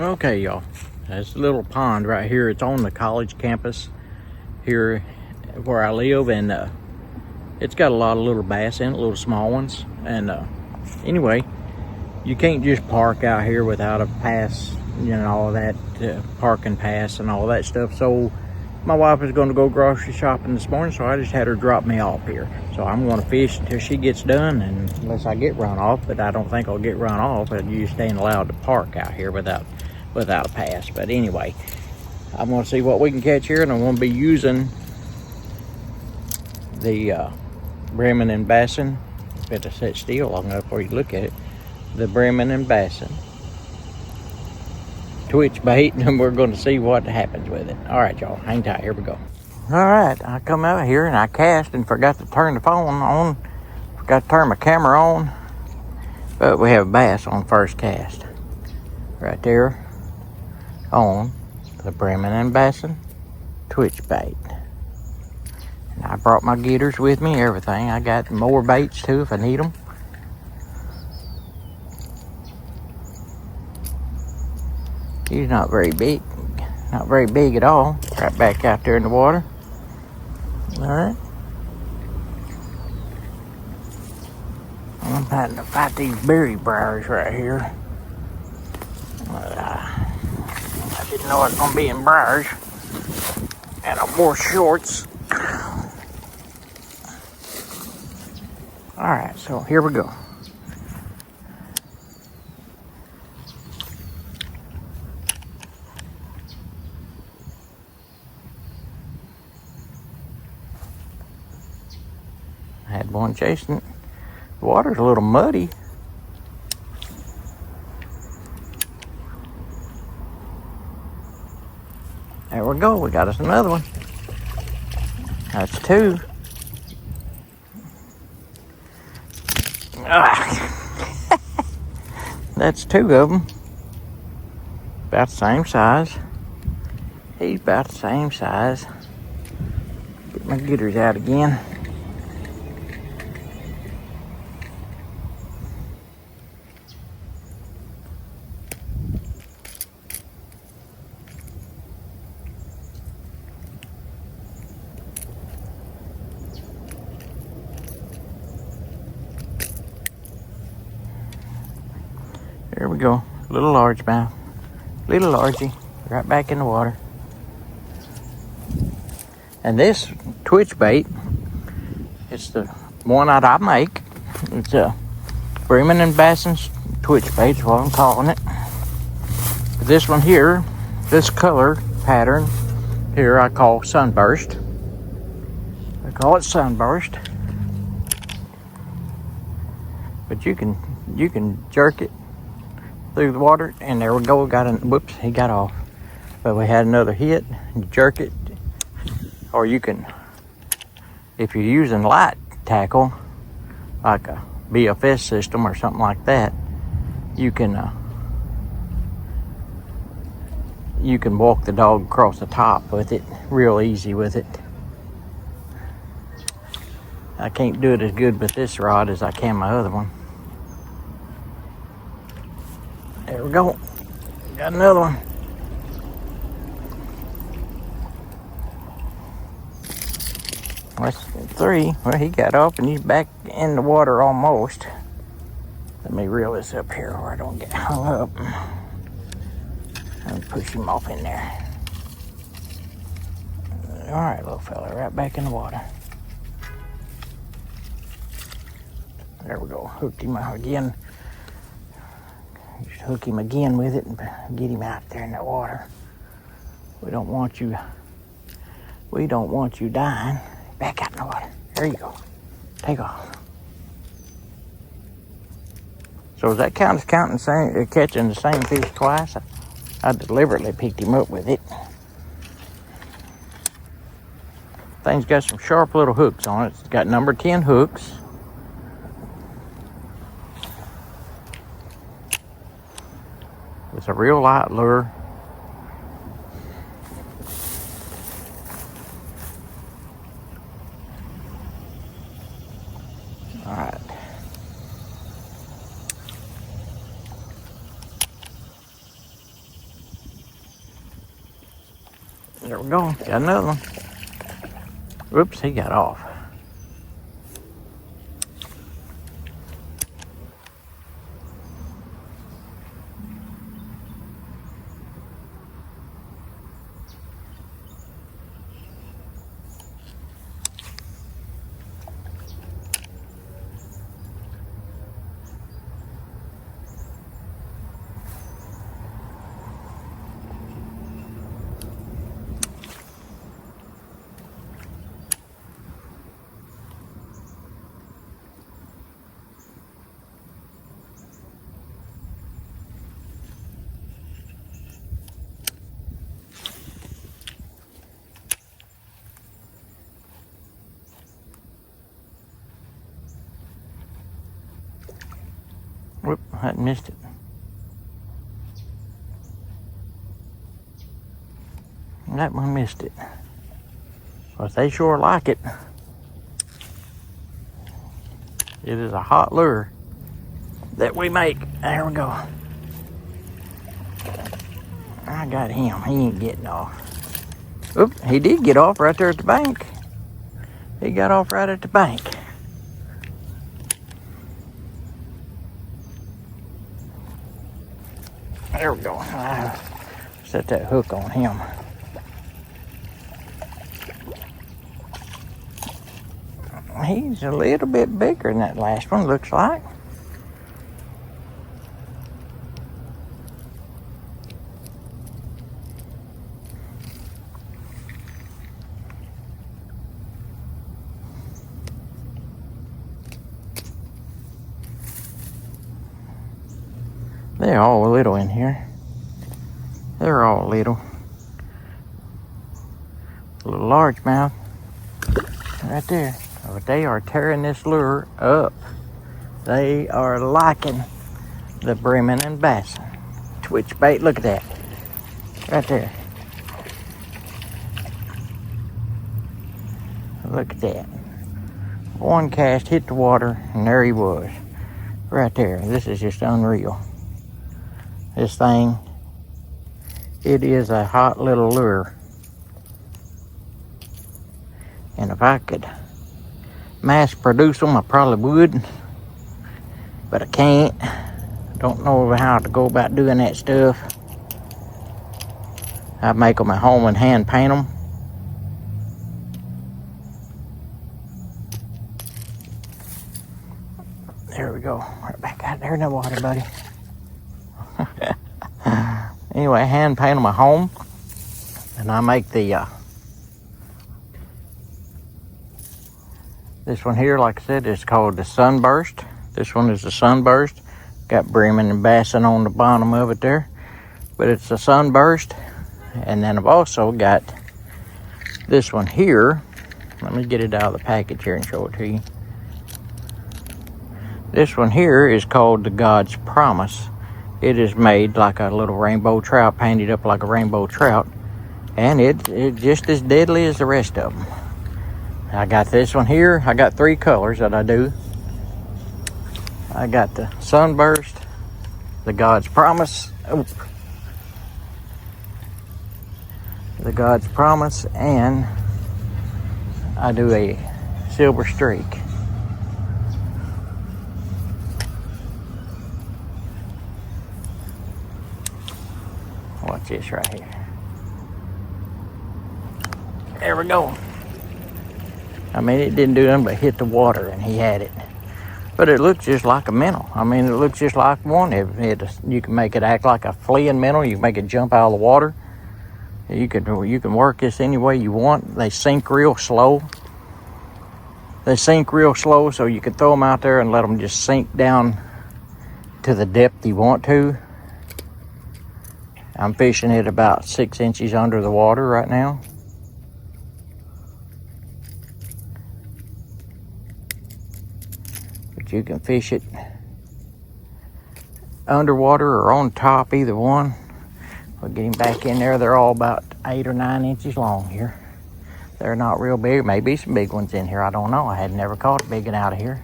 Okay, y'all. There's a little pond right here. It's on the college campus here where I live, and it's got a lot of little bass in it, little small ones. And anyway, you can't just park out here without a pass, you know, all that parking pass and all that stuff. So my wife was going to go grocery shopping this morning, so I just had her drop me off here. So I'm going to fish until she gets done, and unless I get run off, but I don't think I'll get run off. But you just ain't allowed to park out here without a pass. But anyway, I'm going to see what we can catch here, and I'm going to be using the Breamin Bassin. Better sit still long enough for you to look at it. The Breamin Bassin twitch bait, and we're going to see what happens with it. All right, y'all, hang tight. Here we go. All right, I come out here and I cast and forgot to turn the phone on. Forgot to turn my camera on, but we have a bass on first cast right there on the Breamin Bassin twitch bait. And I brought my getters with me, everything. I got more baits too if I need them. He's not very big at all. Right back out there in the water. All right. I'm having to fight these berry briars right here. I didn't know it was gonna be in briars, and I wore shorts. All right, so here we go. I had one chasing it. The water's a little muddy. There we go. We got us another one. That's two. That's two of them. About the same size. He's about the same size. Get my getters out again. There we go, little largemouth, little largie, right back in the water. And this twitch bait, it's the one that I make. It's a Breamin Bassin twitch bait is what I'm calling it. This one here, this color pattern here, I call Sunburst. I call it Sunburst. But you can jerk it through the water, and there we go. Whoops, he got off. But we had another hit. You jerk it, or you can, if you're using light tackle, like a BFS system or something like that, you can walk the dog across the top with it, real easy with it. I can't do it as good with this rod as I can my other one. There we go. Got another one. That's three. Well, he got off and he's back in the water almost. Let me reel this up here where I don't get hung up. And push him off in there. All right, little fella, right back in the water. There we go. Hooked him out again. Just hook him again with it and get him out there in that water. We don't want you dying. Back out in the water. There you go. Take off. So does that count as catching the same fish twice? I deliberately picked him up with it. Thing's got some sharp little hooks on it. It's got number 10 hooks. It's a real light lure. All right. There we go. Got another one. Whoops, he got off. Whoop, I missed it. That one missed it. But they sure like it. It is a hot lure that we make. There we go. I got him. He ain't getting off. Oop, he did get off right there at the bank. He got off right at the bank. There we go. I set that hook on him. He's a little bit bigger than that last one, looks like. They're all little in here. They're all little. A little largemouth right there. But they are tearing this lure up. They are liking the Breamin Bassin. Twitch bait, look at that. Right there. Look at that. One cast hit the water and there he was. Right there. This is just unreal. This thing, it is a hot little lure. And if I could mass produce them, I probably would. But I can't. Don't know how to go about doing that stuff. I make them at home and hand paint them. There we go. Right back out there in the water, buddy. Anyway, hand paint them at home. And I make the this one here, like I said, is called the Sunburst. This one is the Sunburst. Got Breamin Bassin on the bottom of it there. But it's a Sunburst. And then I've also got this one here. Let me get it out of the package here and show it to you. This one here is called the God's Promise. It is made like a little rainbow trout, painted up like a rainbow trout. And it's just as deadly as the rest of them. I got this one here. I got 3 colors that I do. I got the Sunburst, the God's Promise, the God's Promise, and I do a Silver Streak. Watch this right here. There we go. I mean, it didn't do nothing but hit the water and he had it. But it looks just like a minnow. I mean, it looks just like one. You can make it act like a fleeing minnow. You can make it jump out of the water. You can work this any way you want. They sink real slow. They sink real slow, so you can throw them out there and let them just sink down to the depth you want to. I'm fishing it about 6 inches under the water right now. But you can fish it underwater or on top, either one. We'll get him back in there. They're all about 8 or 9 inches long here. They're not real big. Maybe some big ones in here. I don't know. I had never caught a big one out of here.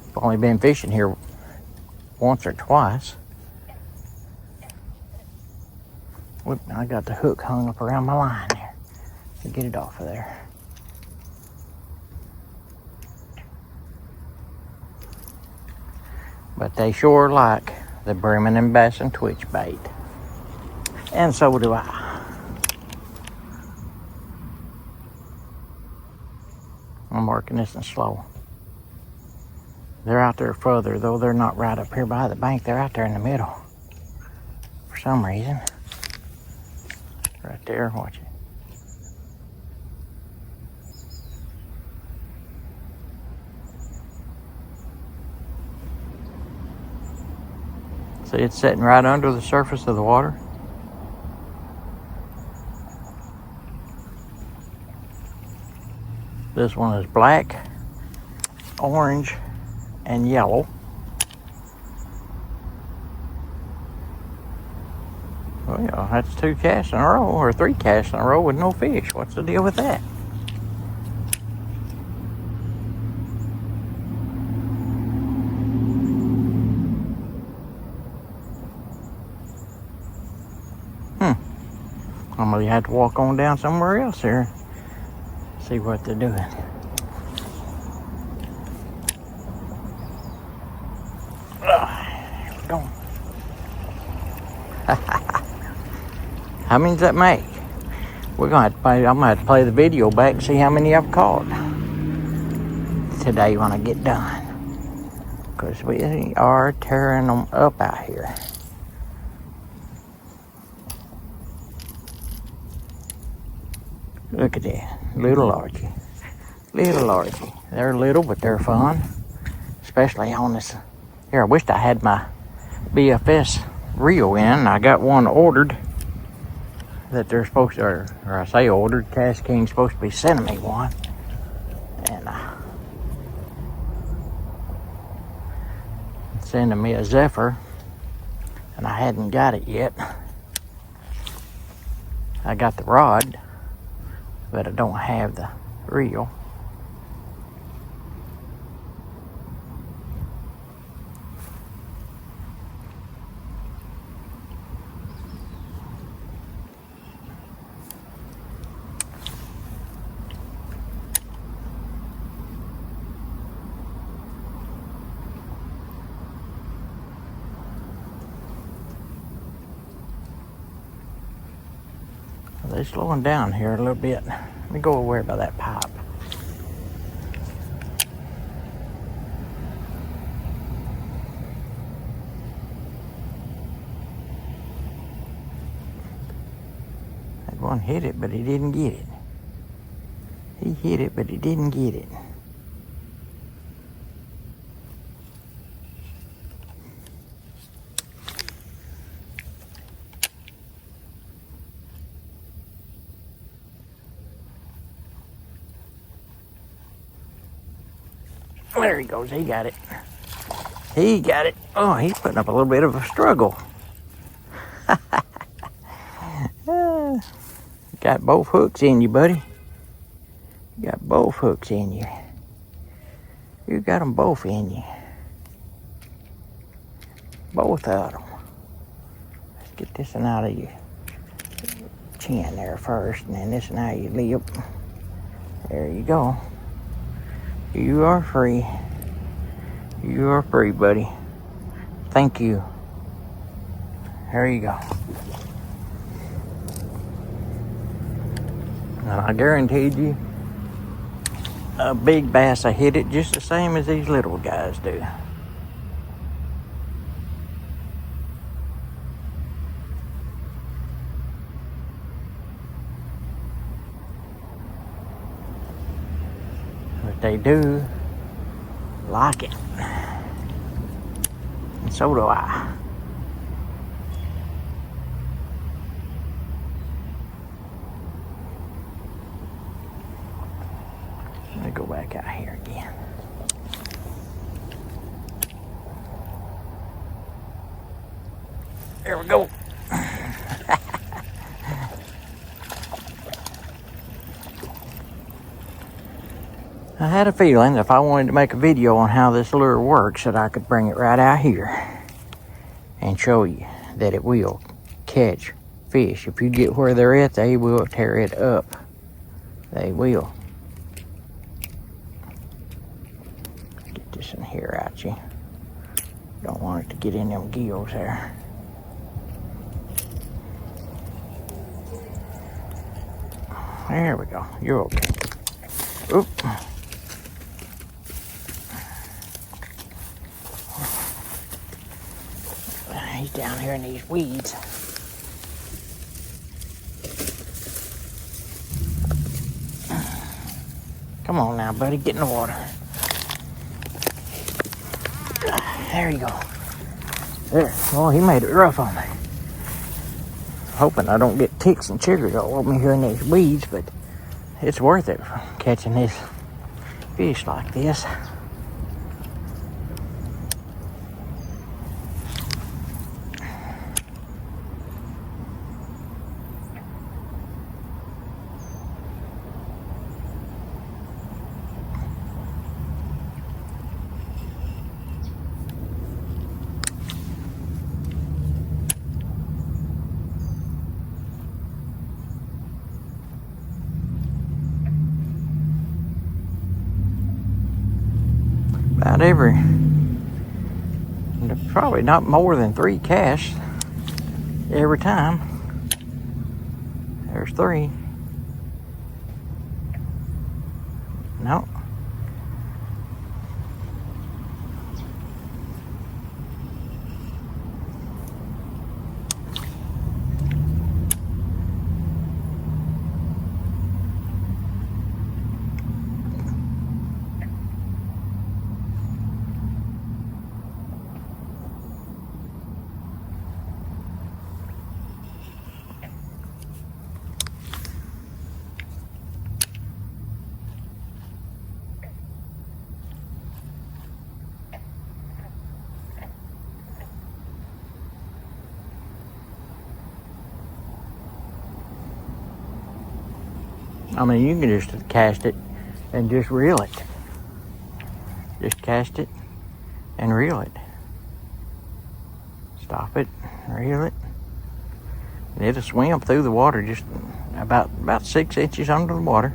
I've only been fishing here once or twice. Whoop, I got the hook hung up around my line there. to get it off of there. But they sure like the Breamin Bassin twitch bait. And so do I. I'm working this in slow. They're out there further, though. They're not right up here by the bank. They're out there in the middle. For some reason. Right there, watch it. See, it's sitting right under the surface of the water. This one is black, orange, and yellow. Well, yeah, that's 2 casts in a row, or 3 casts in a row with no fish. What's the deal with that? I'm gonna have to walk on down somewhere else here. See what they're doing. Here we go. How many does that make? We're gonna have to play. I'm gonna have to play the video back and see how many I've caught today when I get done. Because we are tearing them up out here. Look at that, little Archie. Little Archie. They're little, but they're fun. Especially on this. Here, I wished I had my BFS reel in. I got one ordered that they're supposed to, or I say ordered, Cash King's supposed to be sending me one. And sending me a Zephyr. And I hadn't got it yet. I got the rod, but I don't have the reel. They're slowing down here a little bit. Let me go over by that pipe. That one hit it, but he didn't get it. He hit it, but he didn't get it. There he goes. He got it. He got it. Oh, he's putting up a little bit of a struggle. Got both hooks in you, buddy. You got both hooks in you. You got them both in you. Both of them. Let's get this one out of your chin there first, and then this one out of your lip. There you go. You are free. You are free, buddy. Thank you. There you go. And I guaranteed you, a big bass will hit it just the same as these little guys do. But they do like it. And so do I. Let me go back out here again. There we go. I had a feeling if I wanted to make a video on how this lure works that I could bring it right out here and show you that it will catch fish. If you get where they're at, they will tear it up. They will. Get this in here out you. Don't want it to get in them gills there. There we go. You're okay. Oop. He's down here in these weeds. Come on now, buddy. Get in the water. There you go. There. Well, he made it rough on me. Hoping I don't get ticks and chiggers all over me here in these weeds, but it's worth it for catching this fish like this. About every, probably not more than 3 casts every time. There's 3. No. I mean, you can just cast it and just reel it. Just cast it and reel it. Stop it, reel it. And it'll swim through the water just about 6 inches under the water.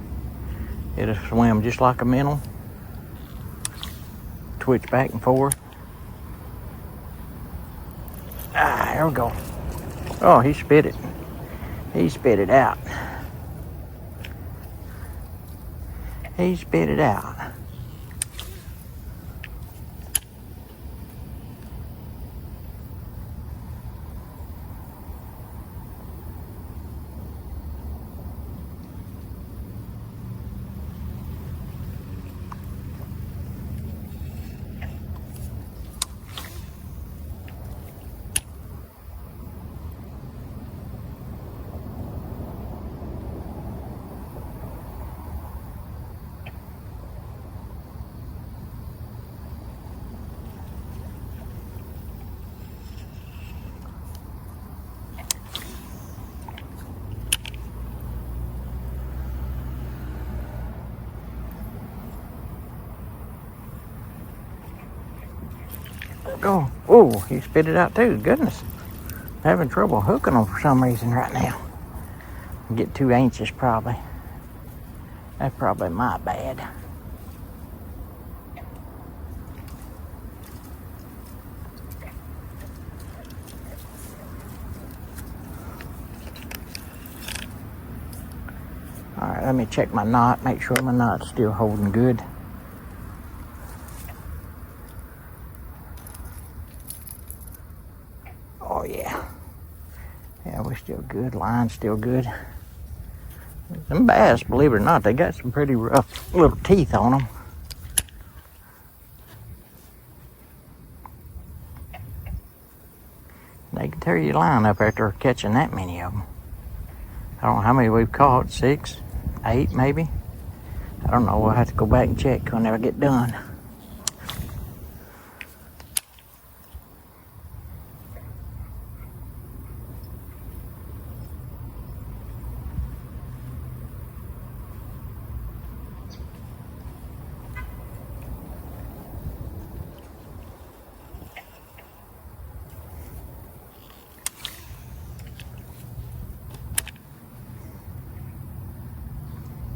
It'll swim just like a minnow. Twitch back and forth. Ah, there we go. Oh, he spit it. He spit it out. He spit it out. Go. Oh, he spit it out too. Goodness. Having trouble hooking them for some reason right now. Get too anxious probably. That's probably my bad. Alright, let me check my knot, make sure my knot's still holding good. Oh yeah. Yeah, we're still good. Line's still good. Them bass, believe it or not, they got some pretty rough little teeth on them. They can tear your line up after catching that many of them. I don't know how many we've caught, 6, 8 maybe. I don't know, we'll have to go back and check when I get done.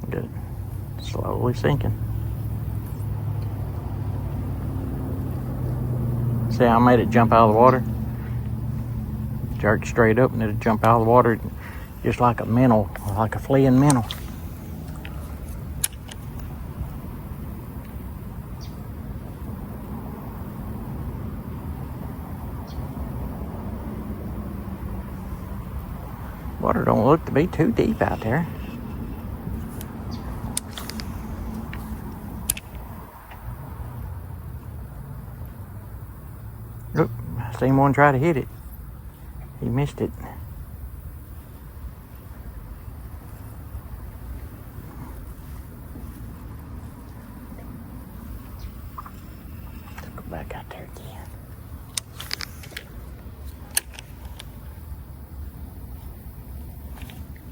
Good. Slowly sinking. See how I made it jump out of the water? Jerk straight up and it'll jump out of the water just like a minnow, like a fleeing minnow. Water don't look to be too deep out there. Look, I seen one try to hit it. He missed it. Let's go back out there again.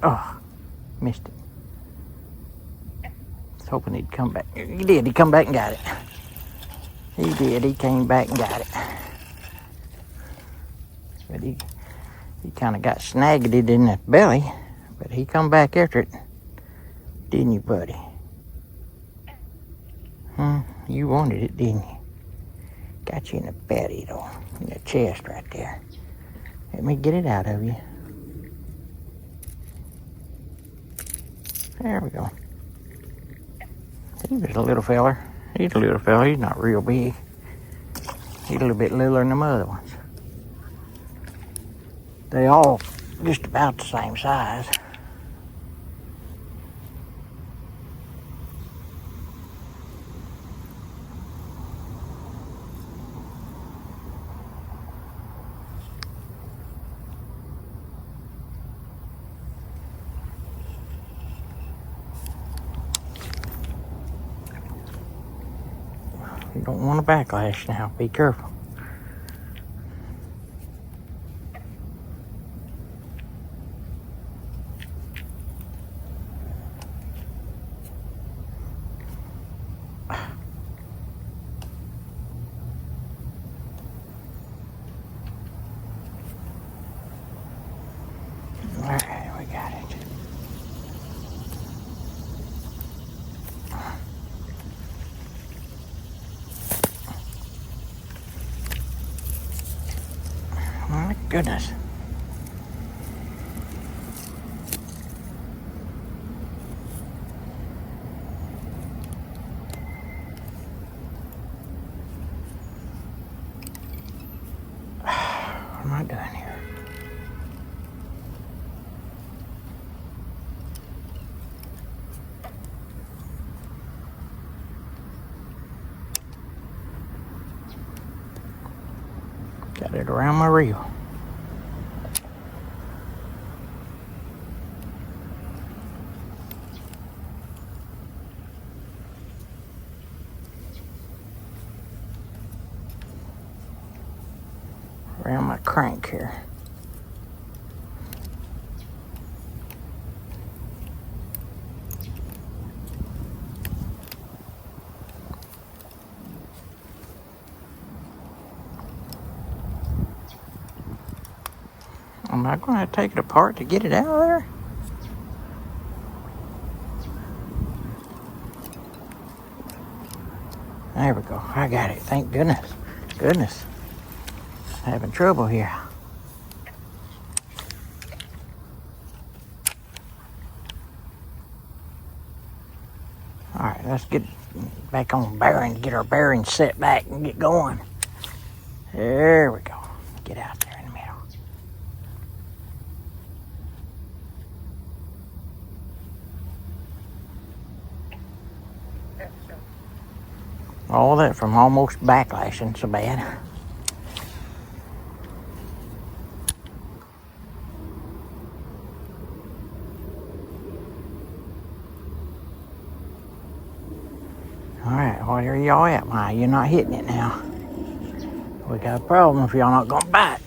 Oh, missed it. I was hoping he'd come back. He did. He come back and got it. He did. He came back and got it. But he kind of got snagged it in the belly. But he come back after it. Didn't you, buddy? You wanted it, didn't you? Got you in the belly, though. In the chest right there. Let me get it out of you. There we go. He was a little feller. He's a little fella. He's not real big. He's a little bit littler than them other ones. They all just about the same size. You don't want a backlash now. Be careful. Alright, we got it. My goodness. What am I doing here? Got it around my reel. Around my crank here. Am I going to take it apart to get it out of there? There we go. I got it. Thank goodness. Goodness. Having trouble here. Alright, let's get back on bearing, get our bearings set back and get going. There we go. Get out there in the middle. All that from almost backlashing so bad. Alright, where y'all at? Why, you're not hitting it now. We got a problem if y'all not gonna bite.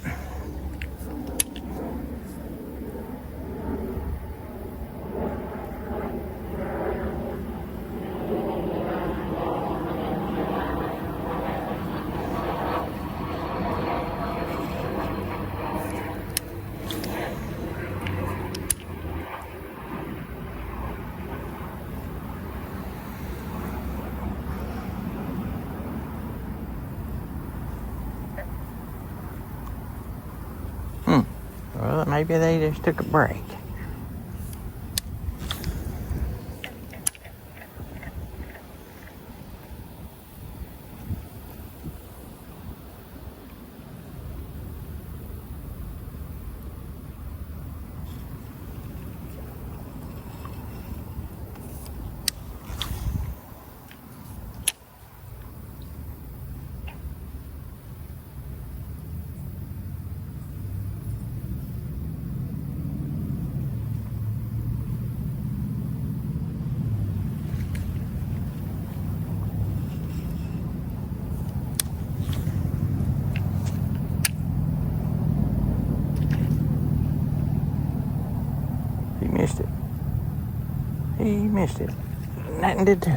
Well, maybe they just took a break. He missed it. He missed it. Nothing to do.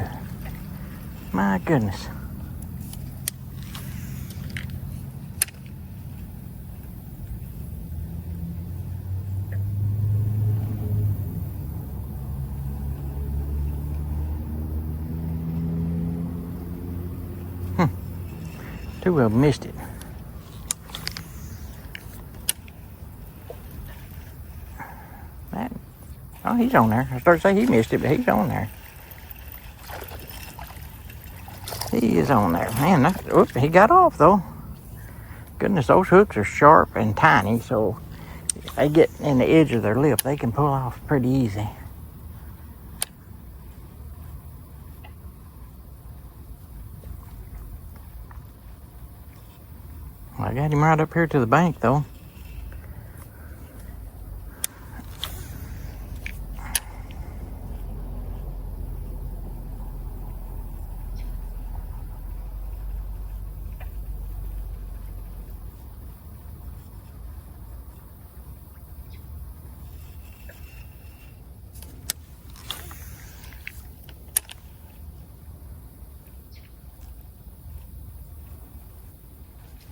My goodness. Two of them missed it. Oh, he's on there. I started to say he missed it, but he's on there. He is on there. Man, oops, he got off, though. Goodness, those hooks are sharp and tiny, so if they get in the edge of their lip, they can pull off pretty easy. I got him right up here to the bank, though.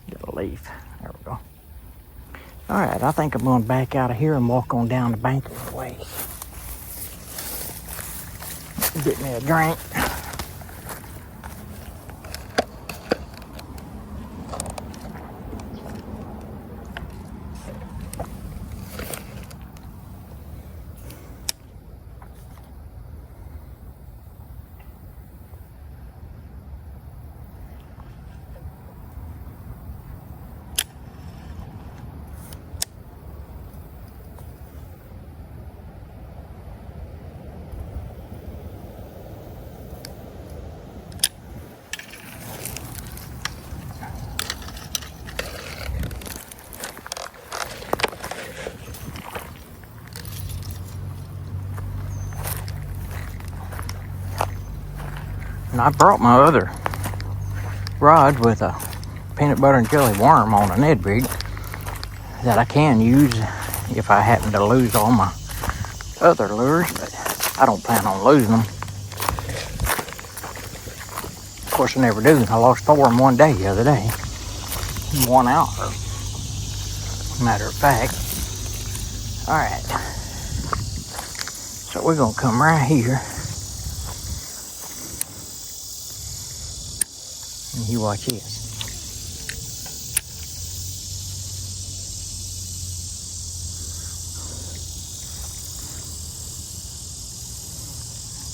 Get a leaf. There we go. All right, I think I'm going to back out of here and walk on down the bank this way. Get me a drink. And I brought my other rod with a peanut butter and jelly worm on a Ned rig that I can use if I happen to lose all my other lures, but I don't plan on losing them. Of course, I never do. I lost 4 in one day the other day. 1 hour, matter of fact. All right. So we're going to come right here. And you watch this.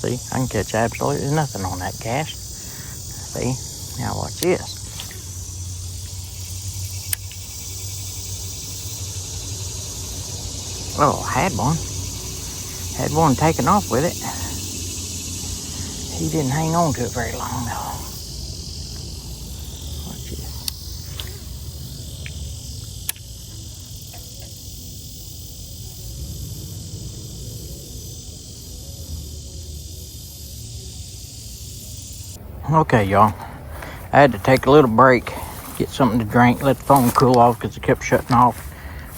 See, I can catch absolutely nothing on that cast. See, now watch this. Oh, had one. Had one taken off with it. He didn't hang on to it very long though. Watch this. Okay, y'all. I had to take a little break, get something to drink, let the phone cool off because it kept shutting off.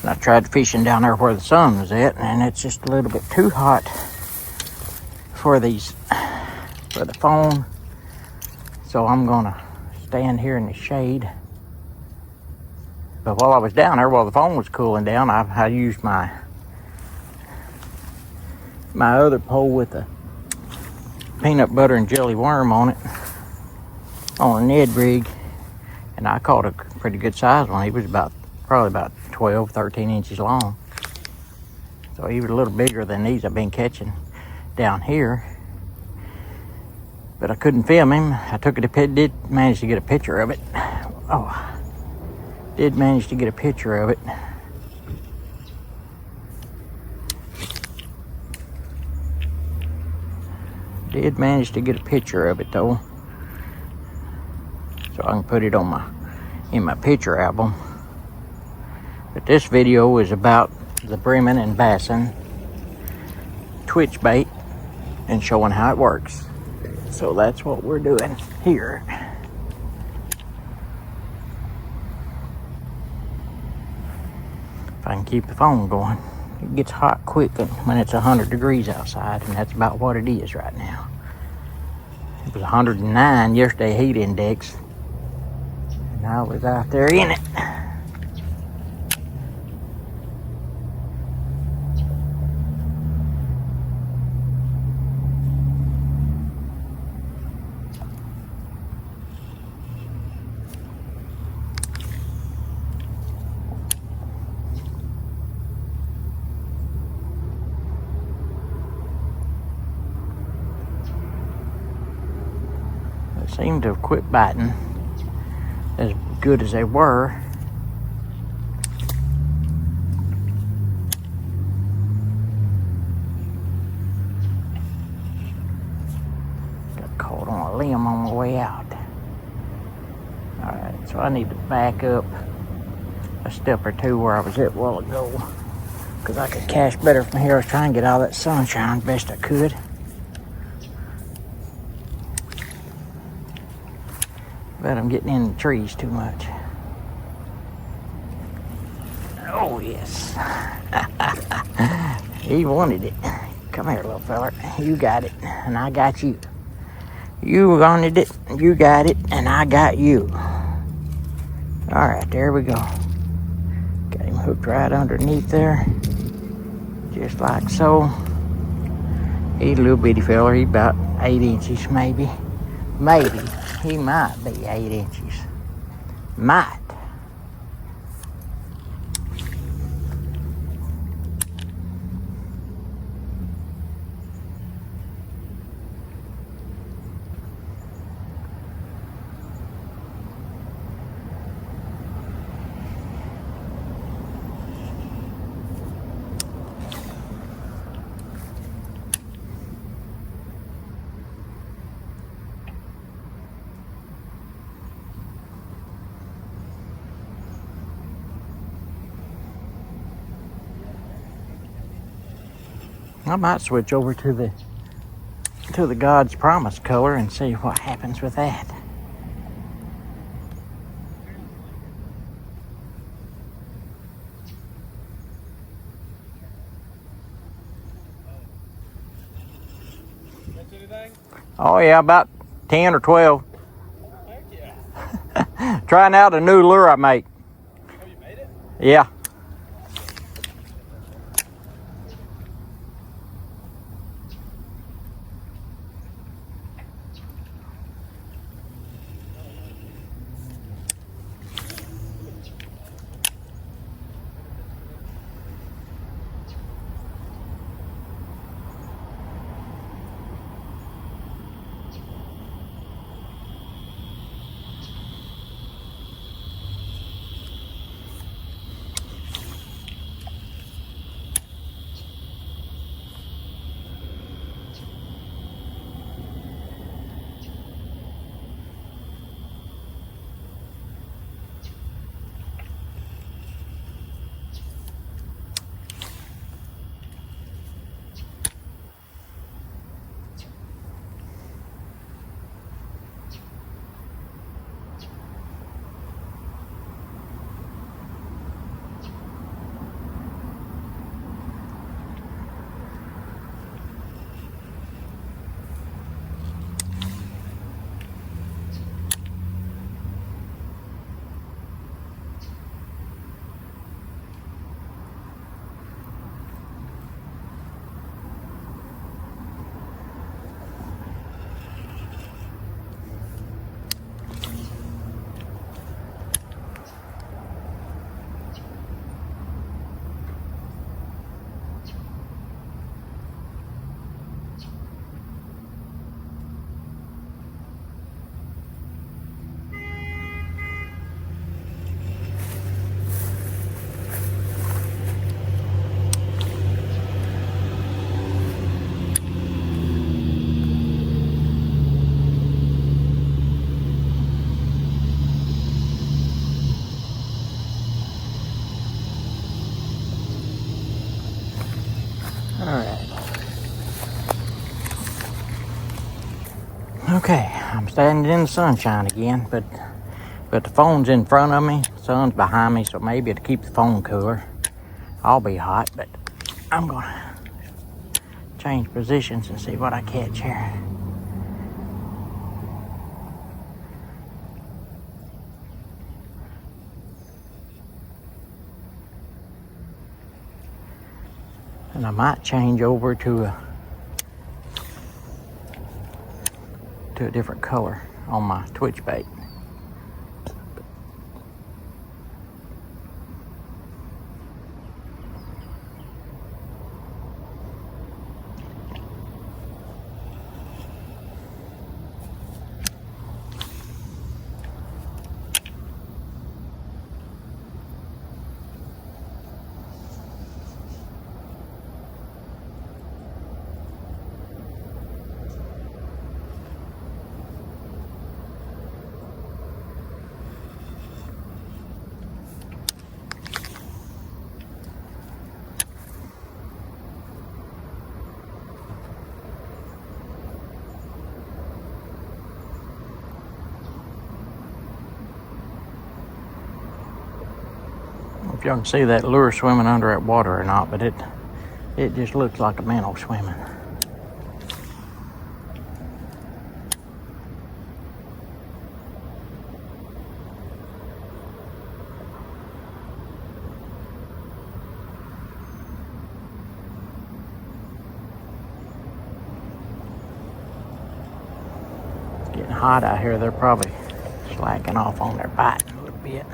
And I tried fishing down there where the sun was at, and it's just a little bit too hot for the phone. So I'm gonna stand here in the shade. But while I was down there, while the phone was cooling down, I used my other pole with the peanut butter and jelly worm on it on a Ned rig, and I caught a pretty good size one. He was probably about 12, 13 inches long. So even a little bigger than these I've been catching down here. But I couldn't film him. I took it did manage to get a picture of it. Oh, did manage to get a picture of it. Did manage to get a picture of it though, so I can put it on in my picture album. But this video is about the Breamin Bassin twitch bait and showing how it works. So that's what we're doing here. If I can keep the phone going. It gets hot quick when it's 100 degrees outside, and that's about what it is right now. It was 109 yesterday heat index, and I was out there in it. They seem to have quit biting as good as they were. Got caught on a limb on my way out. Alright, so I need to back up a step or two where I was at a while ago, because I could cast better from here. I was trying to get all that sunshine best I could. But I'm getting in the trees too much. Oh, yes. He wanted it. Come here, little feller. You got it, and I got you. You wanted it, you got it, and I got you. All right, there we go. Got him hooked right underneath there. Just like so. He's a little bitty feller. He's about 8 inches, maybe. Maybe. He might be 8 inches. Might. I might switch over to the God's Promise color and see what happens with that. Catch anything? Oh yeah, about 10 or 12. Heck yeah. Trying out a new lure I make. Oh, you made it? Yeah. Alright. Okay, I'm standing in the sunshine again, but the phone's in front of me, the sun's behind me, so maybe it'll keep the phone cooler. I'll be hot, but I'm gonna change positions and see what I catch here. And I might change over to a different color on my twitch bait. If y'all can see that lure swimming under that water or not, but it just looks like a minnow swimming. It's getting hot out here. They're probably slacking off on their biting a little bit.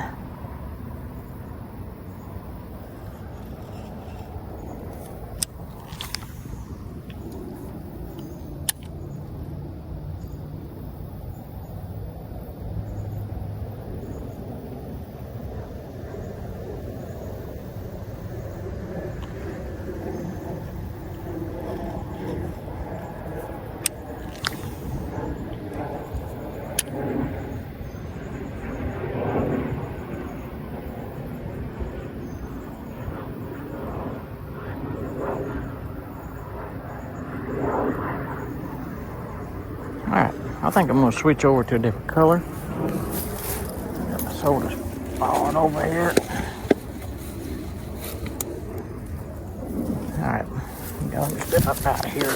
Alright, I think I'm going to switch over to a different color. Got my sodas falling over here. Alright, I'm going to step up out of here.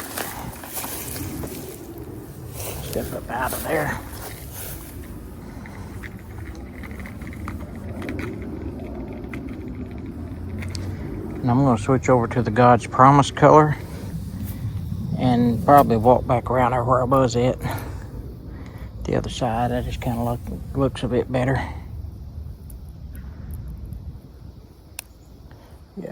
Step up out of there. And I'm going to switch over to the God's Promise color. And probably walk back around there where I was at. The other side, that just kind of looks a bit better. Yeah.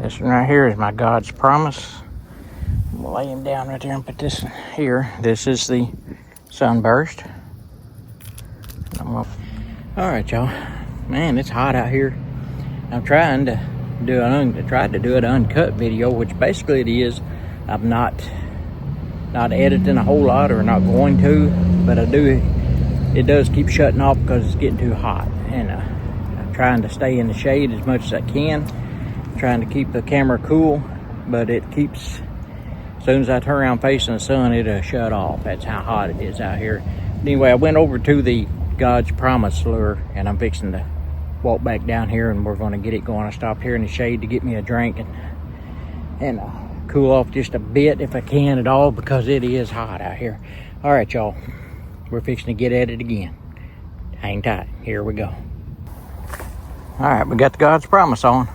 This one right here is my God's Promise. I'm gonna lay him down right there and put this here. This is the Sunburst. Alright, y'all. Man, it's hot out here. I'm trying to do an uncut video, which basically it is. I'm not editing a whole lot, or not going to, but it does keep shutting off because it's getting too hot. And I'm trying to stay in the shade as much as I can. Trying to keep the camera cool, but it keeps, as soon as I turn around facing the sun, it'll shut off. That's how hot it is out here. Anyway, I went over to the God's Promise lure, and I'm fixing to walk back down here, and we're going to get it going. I stopped here in the shade to get me a drink and cool off just a bit if I can at all, because it is hot out here. All right, y'all, we're fixing to get at it again. Hang tight. Here we go. All right, we got the God's Promise on.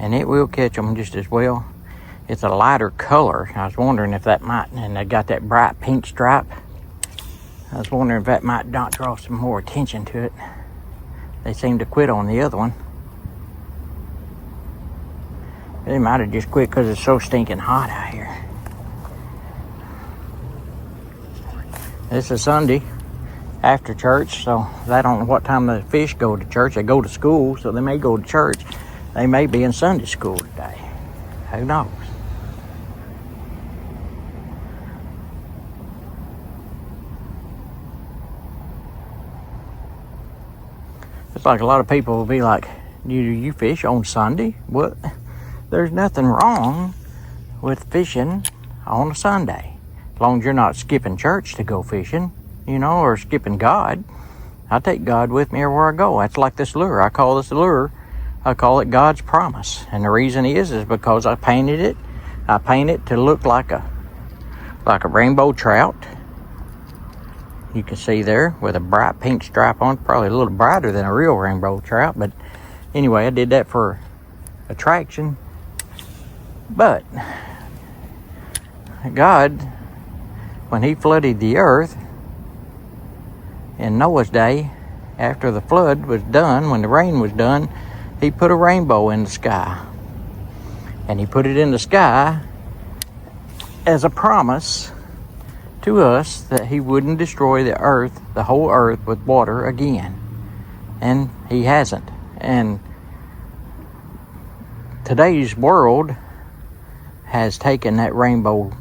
And it will catch them just as well. It's a lighter color. I was wondering if that might, and they got that bright pink stripe. I was wondering if that might not draw some more attention to it. They seem to quit on the other one. They might have just quit because it's so stinking hot out here. This is Sunday after church, so I don't know what time the fish go to church. They go to school, so they may go to church. They may be in Sunday school today. Who knows? It's like a lot of people will be like, you fish on Sunday? What? There's nothing wrong with fishing on a Sunday. As long as you're not skipping church to go fishing, or skipping God. I take God with me everywhere I go. That's like this lure. I call this lure, I call it God's promise. And the reason is because I painted it. I paint it to look like a rainbow trout. You can see there with a bright pink stripe on it, probably a little brighter than a real rainbow trout. But anyway, I did that for attraction. But God, when he flooded the earth in Noah's day, after the flood was done, when the rain was done, he put a rainbow in the sky. And he put it in the sky as a promise to us that he wouldn't destroy the earth, the whole earth, with water again. And he hasn't. And today's world has taken that rainbow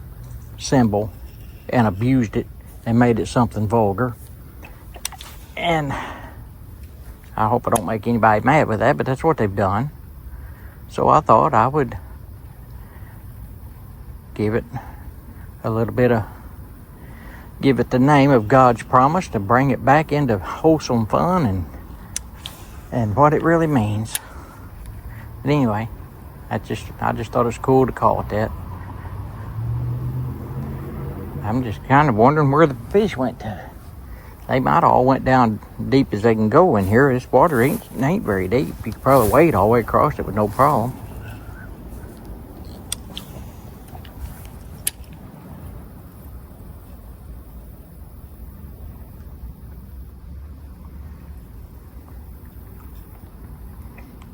symbol and abused it and made it something vulgar. And I hope I don't make anybody mad with that, but that's what they've done. So I thought I would give it the name of God's promise to bring it back into wholesome fun and what it really means. But anyway, I just thought it was cool to call it that. I'm just kind of wondering where the fish went to. They might all went down deep as they can go in here. This water ain't very deep. You could probably wade all the way across it with no problem.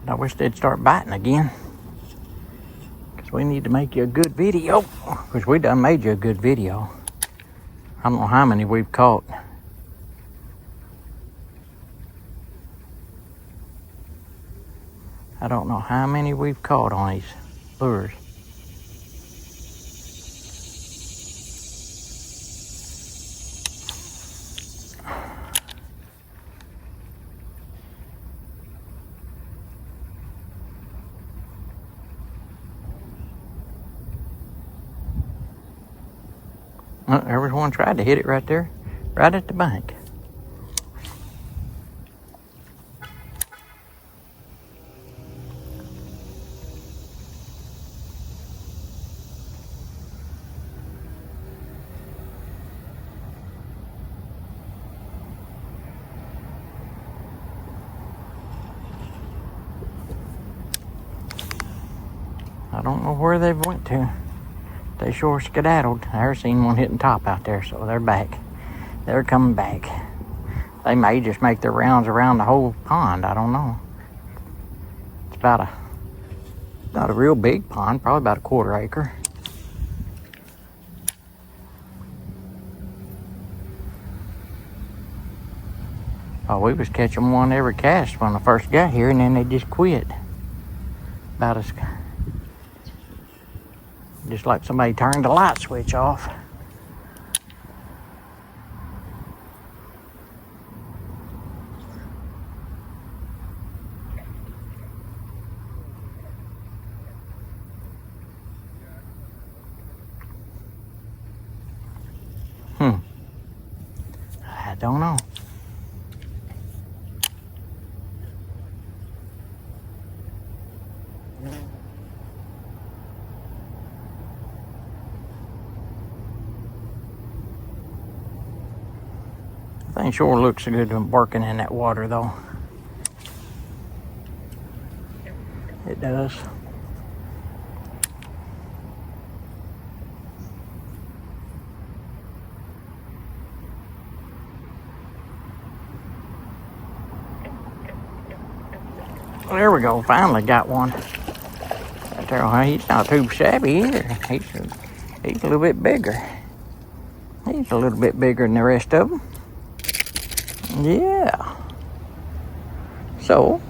I wish they'd start biting again. Because we need to make you a good video. Because we done made you a good video. I don't know how many we've caught. I don't know how many we've caught on these lures. Well, everyone tried to hit it right there, right at the bank. I don't know where they went to. They sure skedaddled. I seen one hitting top out there, so they're back. They're coming back. They may just make their rounds around the whole pond. I don't know. It's not a real big pond, probably about a 1/4 acre. Oh, we was catching one every cast when I first got here, and then they just quit. About as just like somebody turned the light switch off. I don't know. Thing sure looks good working in that water, though. It does. Well, there we go. Finally got one. Right there. He's not too shabby either. He's a little bit bigger. He's He's a little bit bigger than the rest of them. Yeah. So,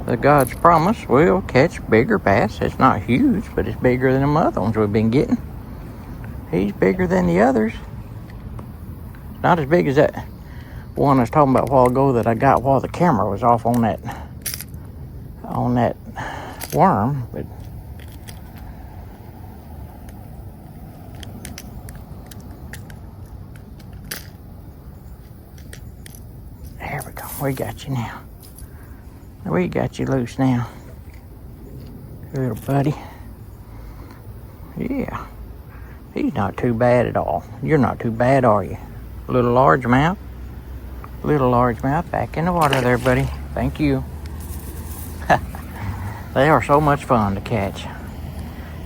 the God's promise will catch bigger bass. It's not huge, but it's bigger than the other ones we've been getting. He's bigger than the others. Not as big as that one I was talking about a while ago that I got while the camera was off on that worm, but there we go. We got you now. We got you loose now, little buddy. Yeah, he's not too bad at all. You're not too bad, are you? Little largemouth. Little largemouth back in the water there, buddy. Thank you. They are so much fun to catch.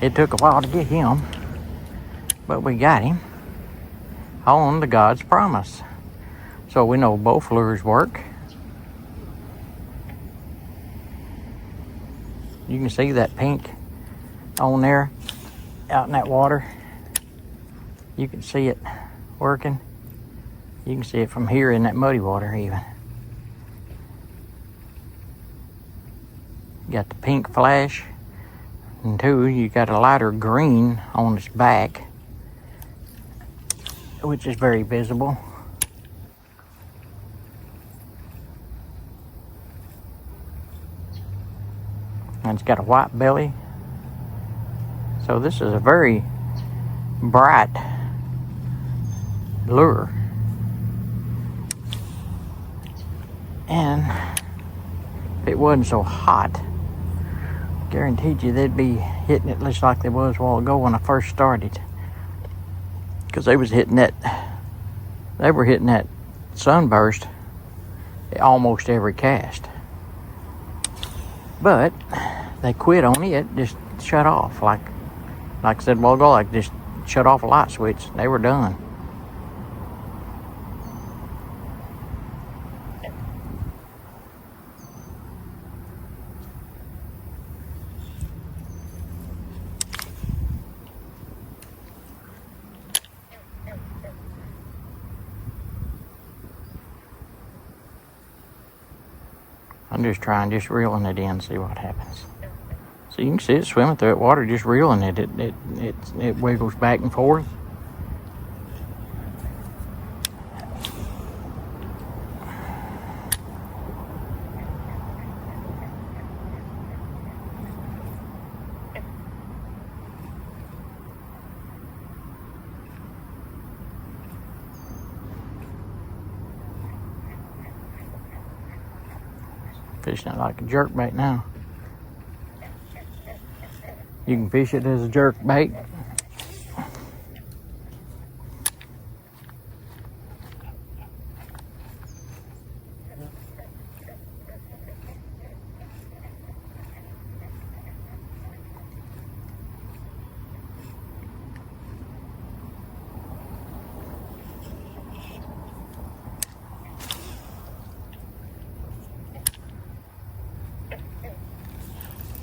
It took a while to get him, but we got him on the God's promise. So we know both lures work. You can see that pink on there out in that water. You can see it working. You can see it from here in that muddy water even. You got the pink flash, and two, you got a lighter green on its back, which is very visible. And it's got a white belly. So this is a very bright lure. And if it wasn't so hot, guaranteed you they'd be hitting it just like they was a while ago when I first started. Because they were hitting that sunburst at almost every cast. But they quit on it, just shut off. Like I said a while ago, like just shut off a light switch. They were done. I'm just reeling it in, see what happens. So you can see it swimming through that water, just reeling it. It wiggles back and forth. Fishing it like a jerkbait now. You can fish it as a jerkbait.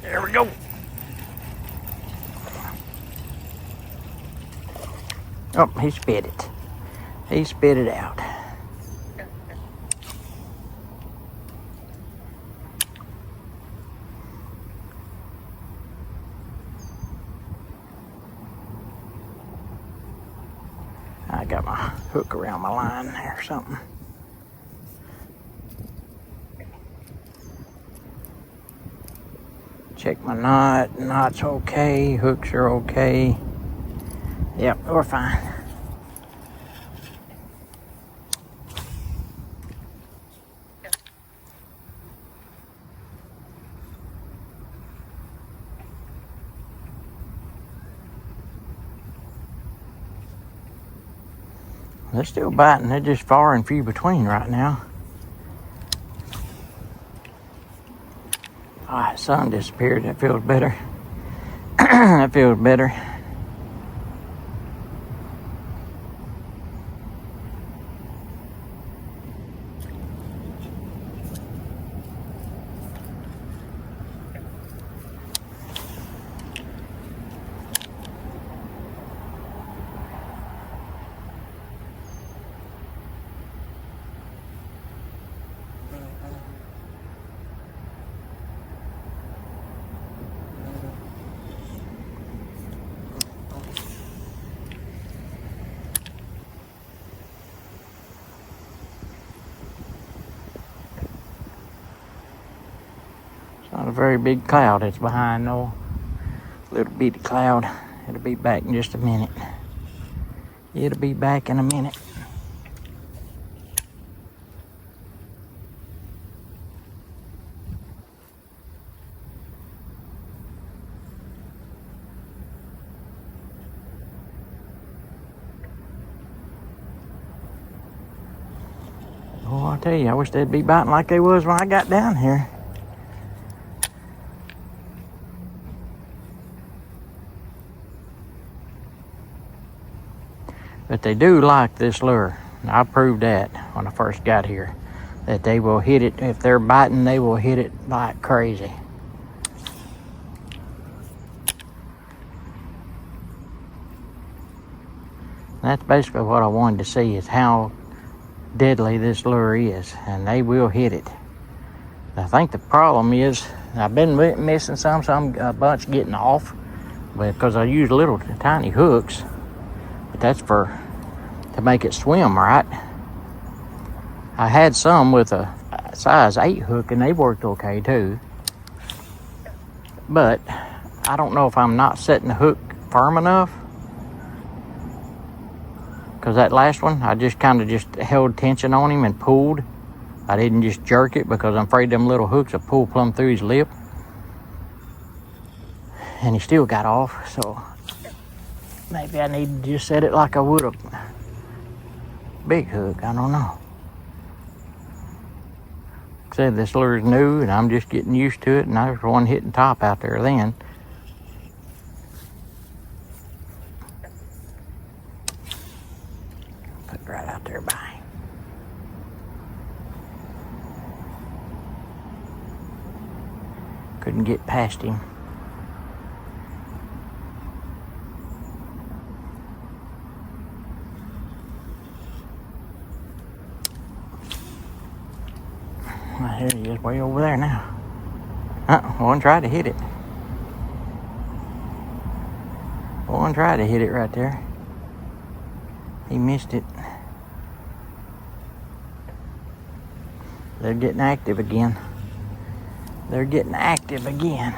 There we go. Oh, he spit it. He spit it out. I got my hook around my line there or something. Check my knot. Knot's okay. Hooks are okay. Yep, we're fine. They're still biting. They're just far and few between right now. Ah, the sun disappeared. That feels better. That feels better. very big cloud that's behind no little bitty cloud. It'll be back in just a minute. It'll be back in a minute. Oh, I tell you, I wish they'd be biting like they was when I got down here. But they do like this lure. I proved that when I first got here, that they will hit it. If they're biting, they will hit it like crazy. That's basically what I wanted to see, is how deadly this lure is, and they will hit it. I think the problem is I've been missing some a bunch getting off because I use little tiny hooks, but that's to make it swim right. I had some with a size 8 hook and they worked okay too, but I don't know if I'm not setting the hook firm enough, because that last one I just kind of just held tension on him and pulled. I didn't just jerk it because I'm afraid them little hooks will pull plumb through his lip, and he still got off. So maybe I need to just set it like I would a big hook. I don't know. Like I said, this lure's new and I'm just getting used to it, and I was the one hitting top out there then. Put it right out there by him. Couldn't get past him. Well, here he is, way over there now. One tried to hit it. One tried to hit it right there. He missed it. They're getting active again. They're getting active again.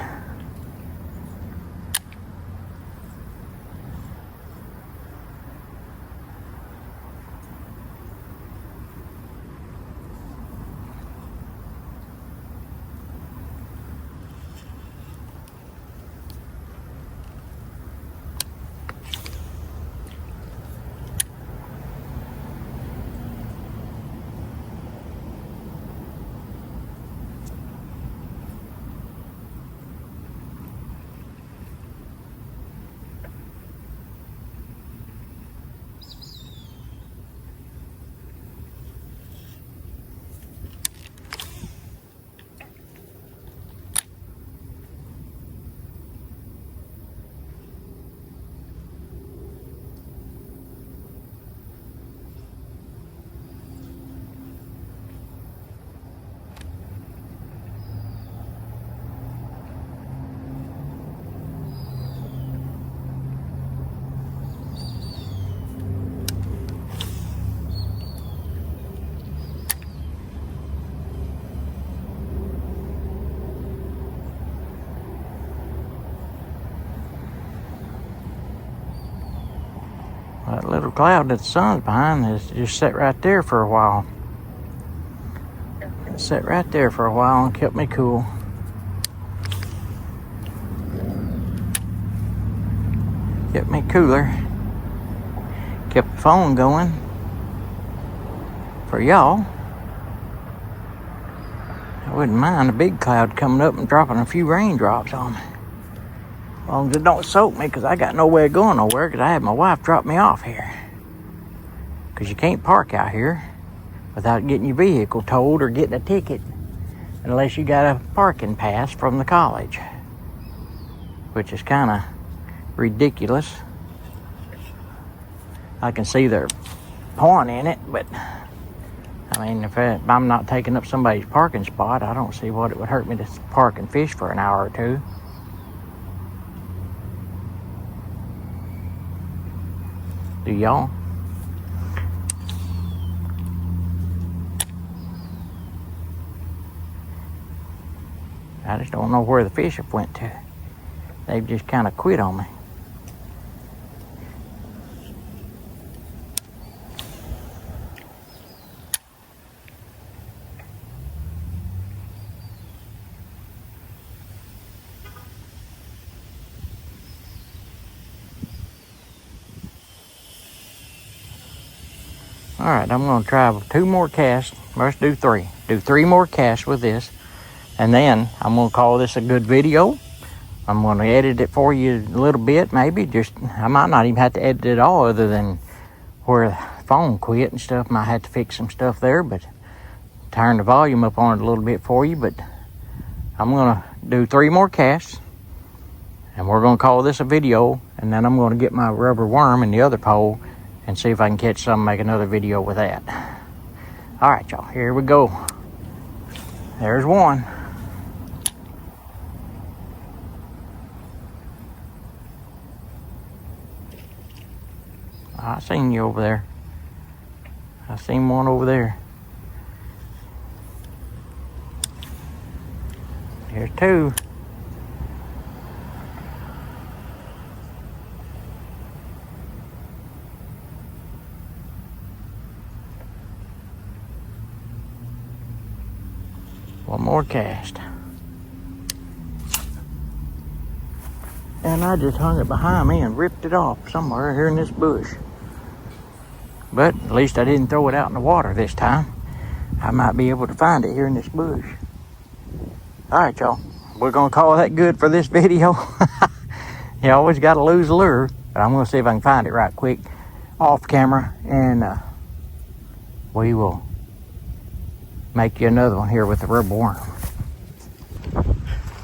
That little cloud that the sun's behind is just sat right there for a while. It sat right there for a while and kept me cool. Kept me cooler. Kept the phone going for y'all. I wouldn't mind a big cloud coming up and dropping a few raindrops on me. As long as it don't soak me, because I got no way of going nowhere, because I had my wife drop me off here. Because you can't park out here without getting your vehicle towed or getting a ticket, unless you got a parking pass from the college, which is kind of ridiculous. I can see their point in it, but I mean, if I'm not taking up somebody's parking spot, I don't see what it would hurt me to park and fish for an hour or two. Do y'all? I just don't know where the fish have went to. They've just kind of quit on me. All right, I'm going to try 2 more casts. Let's do 3. Do 3 more casts with this. And then I'm going to call this a good video. I'm going to edit it for you a little bit, maybe. I might not even have to edit it all other than where the phone quit and stuff. Might have to fix some stuff there, but turn the volume up on it a little bit for you. But I'm going to do 3 more casts. And we're going to call this a video. And then I'm going to get my rubber worm in the other pole and see if I can catch some, make another video with that. All right, y'all, here we go. There's one. I seen you over there. I seen one over there. Here's 2. One more cast. And I just hung it behind me and ripped it off somewhere here in this bush. But at least I didn't throw it out in the water this time. I might be able to find it here in this bush. All right, y'all. We're going to call that good for this video. You always got to lose a lure. But I'm going to see if I can find it right quick off camera. And we will make you another one here with the rubber worm.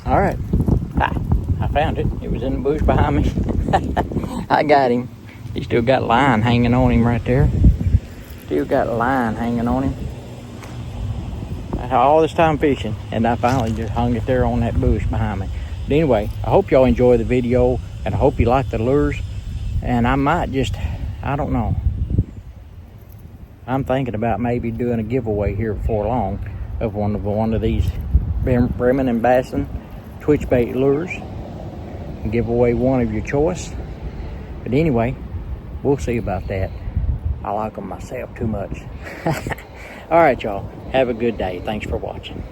All right. I found it. It was in the bush behind me. I got him. He still got line hanging on him right there. Still got line hanging on him. I had all this time fishing, and I finally just hung it there on that bush behind me. But anyway, I hope y'all enjoy the video, and I hope you like the lures. And I might just, I don't know. I'm thinking about maybe doing a giveaway here before long of one of these Breamin Bassin twitch bait lures. And give away one of your choice. But anyway, we'll see about that. I like them myself too much. All right, y'all. Have a good day. Thanks for watching.